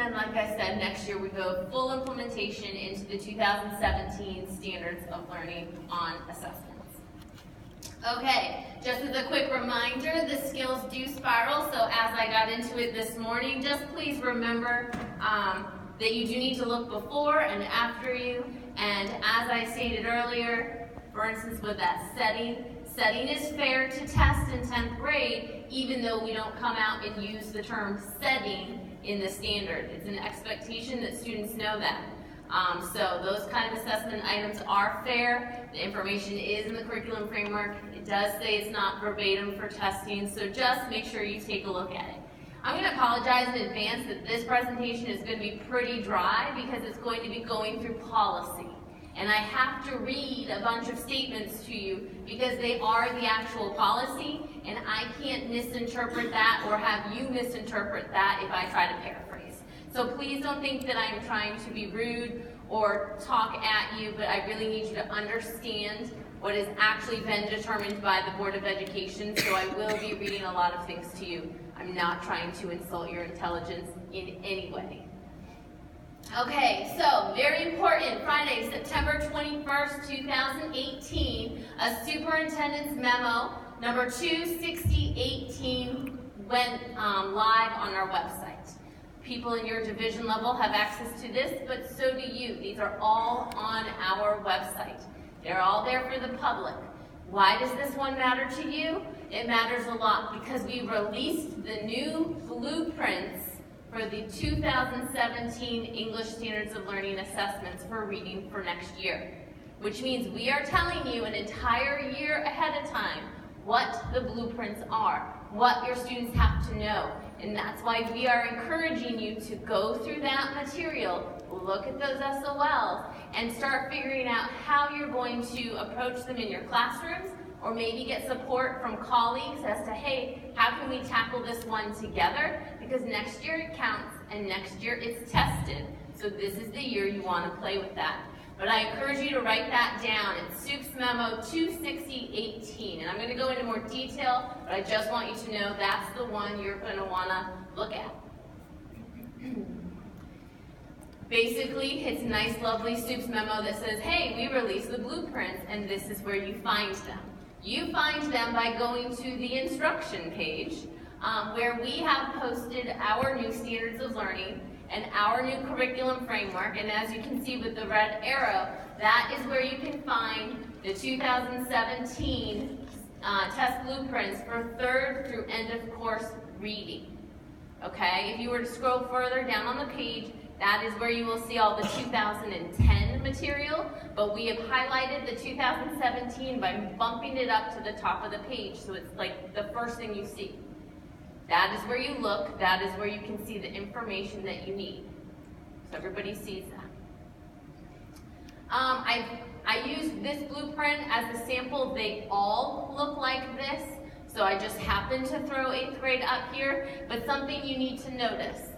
then, like I said, next year we go full implementation into the 2017 Standards of Learning on Assessments. Okay, just as a quick reminder, the skills do spiral, so as I got into it this morning, just please remember that you do need to look before and after you, and as I stated earlier, for instance with that setting is fair to test in 10th grade, even though we don't come out and use the term setting in the standard. It's an expectation that students know that. So those kind of assessment items are fair. The information is in the curriculum framework. It does say it's not verbatim for testing, so just make sure you take a look at it. I'm going to apologize in advance that this presentation is going to be pretty dry because it's going to be going through policy. And I have to read a bunch of statements to you because they are the actual policy, and I can't misinterpret that or have you misinterpret that if I try to paraphrase. So please don't think that I'm trying to be rude or talk at you, but I really need you to understand what has actually been determined by the Board of Education, so I will be reading a lot of things to you. I'm not trying to insult your intelligence in any way. Okay, so very important, Friday, September 21st, 2018, a superintendent's memo, number 26018, went live on our website. People in your division level have access to this, but so do you. These are all on our website. They're all there for the public. Why does this one matter to you? It matters a lot because we released the new blueprints for the 2017 English Standards of Learning Assessments for reading for next year, which means we are telling you an entire year ahead of time what the blueprints are, what your students have to know, and that's why we are encouraging you to go through that material, look at those SOLs, and start figuring out how you're going to approach them in your classrooms, or maybe get support from colleagues as to, hey, how can we tackle this one together? Because next year it counts, and next year it's tested. So this is the year you want to play with that. But I encourage you to write that down. It's SUPS Memo 26018. And I'm going to go into more detail, but I just want you to know that's the one you're going to want to look at. Basically, it's a nice, lovely SUPS memo that says, hey, we released the blueprints, and this is where you find them. You find them by going to the instruction page, where we have posted our new standards of learning and our new curriculum framework, and as you can see with the red arrow, that is where you can find the 2017 test blueprints for 3rd through end of course reading. Okay, if you were to scroll further down on the page, that is where you will see all the 2010 material, but we have highlighted the 2017 by bumping it up to the top of the page, so it's like the first thing you see. That is where you look, that is where you can see the information that you need. So everybody sees that. I used this blueprint as a sample. They all look like this, so I just happened to throw 8th grade up here, but something you need to notice.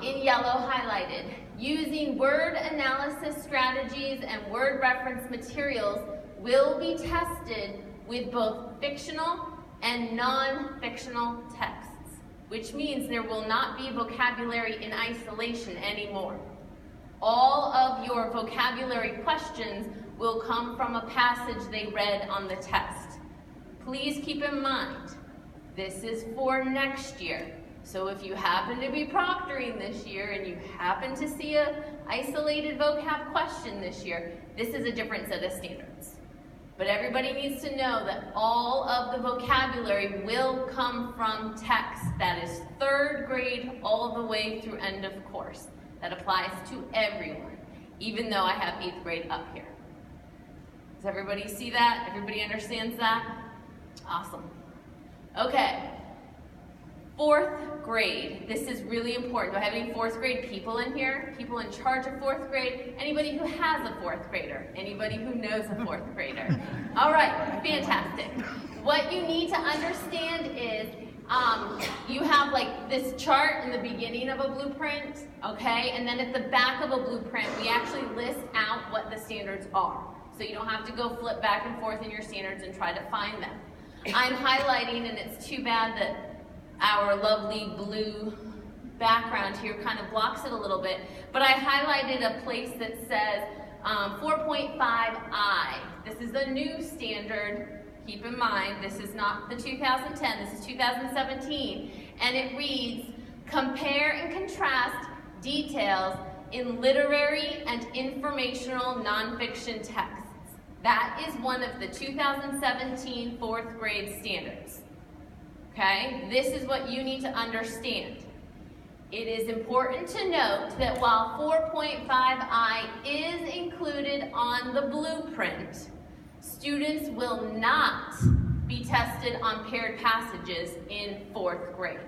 In yellow highlighted, using word analysis strategies and word reference materials will be tested with both fictional and non-fictional texts, which means there will not be vocabulary in isolation anymore. All of your vocabulary questions will come from a passage they read on the test. Please keep in mind, this is for next year. So if you happen to be proctoring this year and you happen to see an isolated vocab question this year, this is a different set of standards. But everybody needs to know that all of the vocabulary will come from text. That is 3rd grade all the way through end of course. That applies to everyone, even though I have 8th grade up here. Does everybody see that? Everybody understands that? Awesome. Okay. 4th grade. This is really important. Do I have any 4th grade people in here? People in charge of 4th grade? Anybody who has a 4th grader? Anybody who knows a 4th grader? All right, fantastic. What you need to understand is you have like this chart in the beginning of a blueprint, okay? And then at the back of a blueprint, we actually list out what the standards are. So you don't have to go flip back and forth in your standards and try to find them. I'm highlighting, and it's too bad that our lovely blue background here kind of blocks it a little bit, but I highlighted a place that says 4.5I. This is a new standard. Keep in mind, this is not the 2010, this is 2017, and it reads, compare and contrast details in literary and informational nonfiction texts. That is one of the 2017 fourth grade standards. Okay, this is what you need to understand. It is important to note that while 4.5I is included on the blueprint, students will not be tested on paired passages in fourth grade.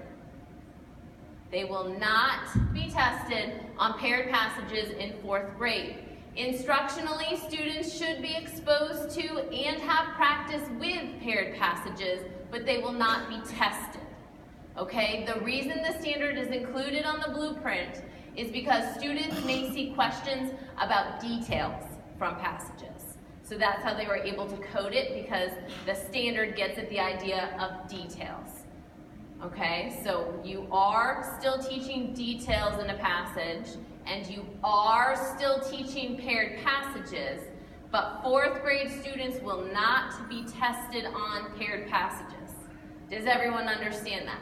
They will not be tested on paired passages in fourth grade. Instructionally, students should be exposed to and have practice with paired passages, but they will not be tested. Okay, the reason the standard is included on the blueprint is because students may see questions about details from passages. So that's how they were able to code it, because the standard gets at the idea of details. Okay, so you are still teaching details in a passage, and you are still teaching paired passages, but fourth grade students will not be tested on paired passages. Does everyone understand that?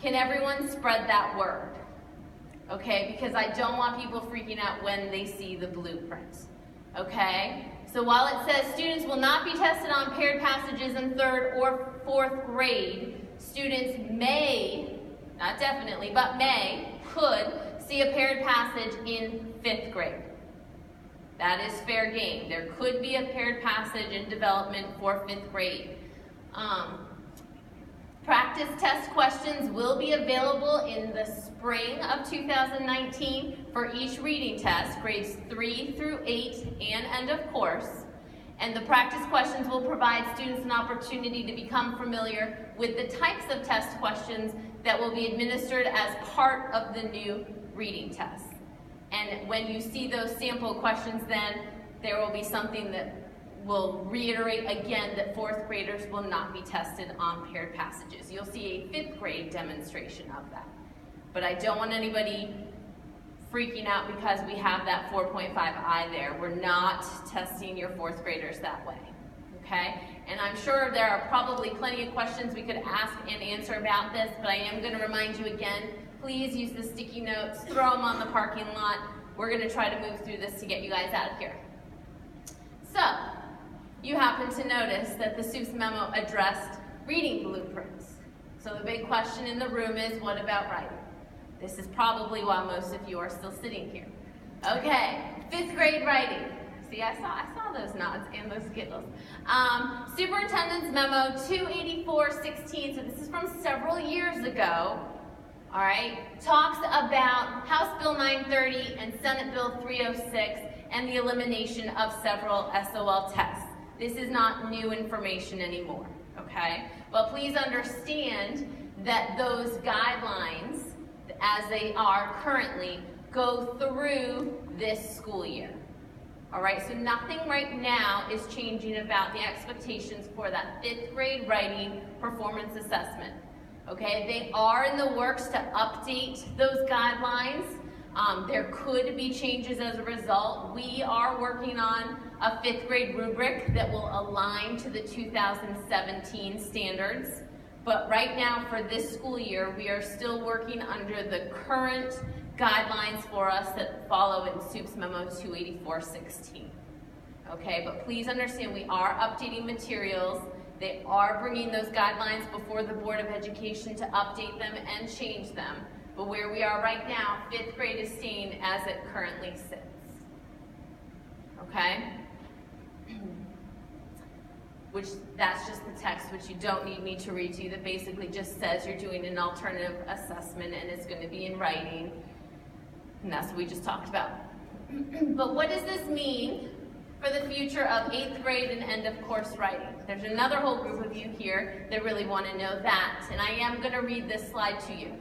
Can everyone spread that word? Okay, because I don't want people freaking out when they see the blueprint. Okay, so while it says students will not be tested on paired passages in third or fourth grade, students may, not definitely, but could see a paired passage in fifth grade. That is fair game. There could be a paired passage in development for fifth grade. Practice test questions will be available in the spring of 2019 for each reading test, grades 3 through 8 and end of course. And the practice questions will provide students an opportunity to become familiar with the types of test questions that will be administered as part of the new reading test. And when you see those sample questions, then there will be something that will reiterate again that fourth graders will not be tested on paired passages. You'll see a fifth grade demonstration of that. But I don't want anybody freaking out because we have that 4.5I there. We're not testing your fourth graders that way, okay? And I'm sure there are probably plenty of questions we could ask and answer about this, but I am gonna remind you again, please use the sticky notes, throw them on the parking lot. We're gonna try to move through this to get you guys out of here. So, you happen to notice that the SUPES memo addressed reading blueprints. So the big question in the room is, what about writing? This is probably why most of you are still sitting here. Okay, fifth grade writing. See, I saw those nods and those giggles. Superintendent's memo 284-16, so this is from several years ago, all right, talks about House Bill 930 and Senate Bill 306 and the elimination of several SOL tests. This is not new information anymore, okay? But please understand that those guidelines, as they are currently, go through this school year. All right, so nothing right now is changing about the expectations for that fifth grade writing performance assessment. Okay, they are in the works to update those guidelines. There could be changes as a result. We are working on a fifth grade rubric that will align to the 2017 standards. But right now for this school year, we are still working under the current guidelines for us that follow in SUPES memo 284-16. Okay, but please understand we are updating materials. They are bringing those guidelines before the Board of Education to update them and change them. But where we are right now, fifth grade is staying as it currently sits. Okay? Which, that's just the text, which you don't need me to read to you, that basically just says you're doing an alternative assessment and it's going to be in writing. And that's what we just talked about. But what does this mean for the future of 8th grade and end of course writing? There's another whole group of you here that really want to know that, and I am going to read this slide to you.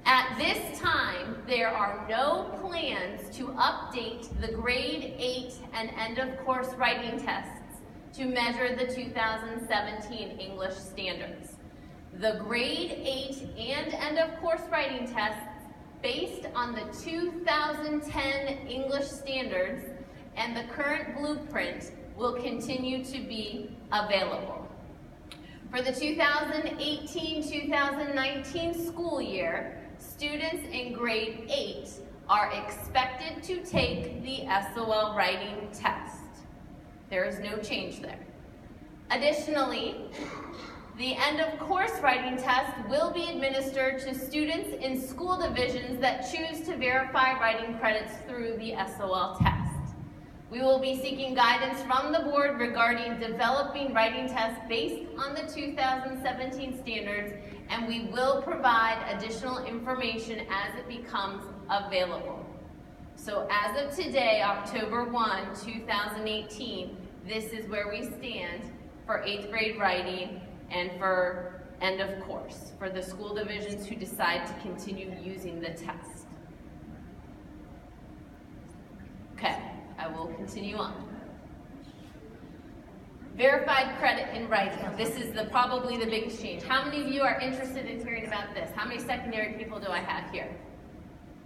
At this time, there are no plans to update the grade 8 and end of course writing tests to measure the 2017 English standards. The grade 8 and end of course writing tests based on the 2010 English standards and the current blueprint will continue to be available. For the 2018-2019 school year, students in grade 8 are expected to take the SOL writing test. There is no change there. Additionally, the end of course writing test will be administered to students in school divisions that choose to verify writing credits through the SOL test. We will be seeking guidance from the board regarding developing writing tests based on the 2017 standards, and we will provide additional information as it becomes available. So as of today, October 1, 2018, this is where we stand for 8th grade writing and for end of course, for the school divisions who decide to continue using the test. Okay, I will continue on. Verified credit in writing. This is probably the biggest change. How many of you are interested in hearing about this? How many secondary people do I have here?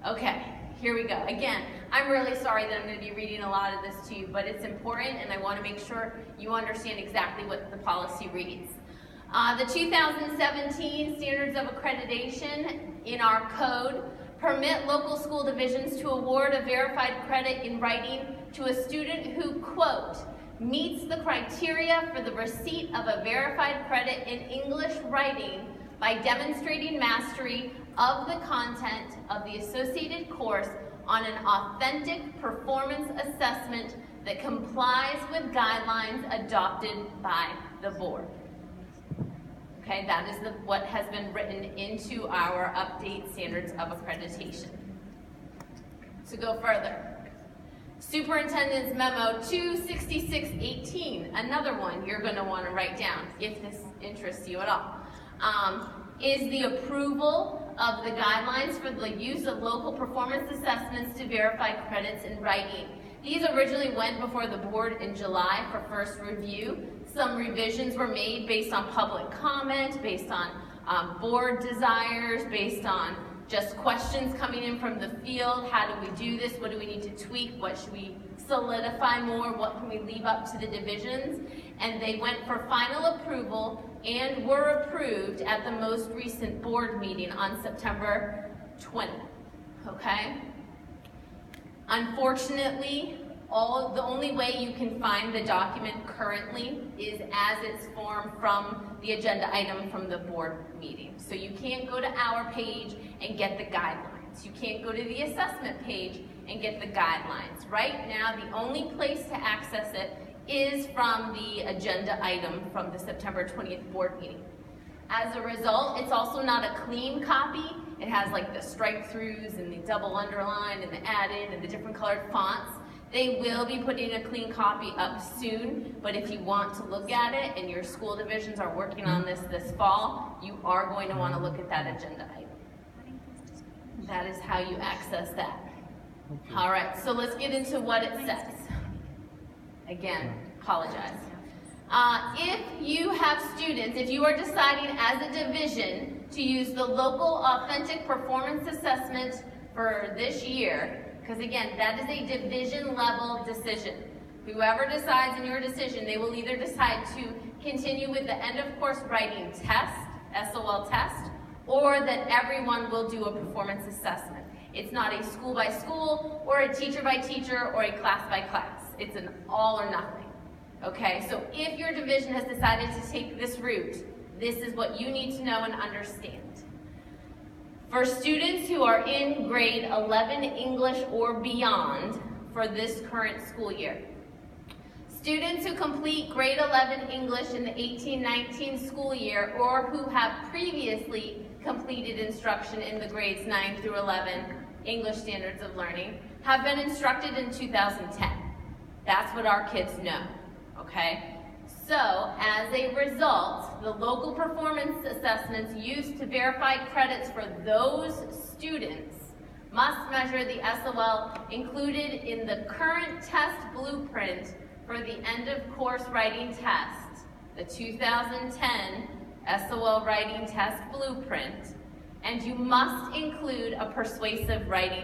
Okay, here we go. Again, I'm really sorry that I'm going to be reading a lot of this to you, but it's important and I want to make sure you understand exactly what the policy reads. The 2017 Standards of Accreditation in our code permit local school divisions to award a verified credit in writing to a student who, quote, meets the criteria for the receipt of a verified credit in English writing by demonstrating mastery of the content of the associated course on an authentic performance assessment that complies with guidelines adopted by the board. Okay, that is what has been written into our update standards of accreditation. To go further, Superintendent's Memo 26618, another one you're going to want to write down if this interests you at all, is the approval of the guidelines for the use of local performance assessments to verify credits in writing. These originally went before the board in July for first review. Some revisions were made based on public comment, based on board desires, based on just questions coming in from the field. How do we do this? What do we need to tweak? What should we solidify more? What can we leave up to the divisions? And they went for final approval and were approved at the most recent board meeting on September 20th, okay? Unfortunately, the only way you can find the document currently is as it's formed from the agenda item from the board meeting. So you can't go to our page and get the guidelines. You can't go to the assessment page and get the guidelines. Right now, the only place to access it is from the agenda item from the September 20th board meeting. As a result, it's also not a clean copy. It has like the strike throughs and the double underline and the added and the different colored fonts. They will be putting a clean copy up soon, but if you want to look at it and your school divisions are working on this fall, you are going to want to look at that agenda item. That is how you access that. All right, so let's get into what it says. Again, apologize. If you have students, if you are deciding as a division to use the local authentic performance assessment for this year, because again, that is a division level decision. Whoever decides in your decision, they will either decide to continue with the end of course writing test, SOL test, or that everyone will do a performance assessment. It's not a school by school, or a teacher by teacher, or a class by class. It's an all or nothing. Okay, so if your division has decided to take this route, this is what you need to know and understand. For students who are in grade 11 English or beyond for this current school year, students who complete grade 11 English in the 18-19 school year or who have previously completed instruction in the grades 9 through 11 English Standards of Learning have been instructed in 2010. That's what our kids know, okay? So, as a result, the local performance assessments used to verify credits for those students must measure the SOL included in the current test blueprint for the end of course writing test, the 2010 SOL writing test blueprint, and you must include a persuasive writing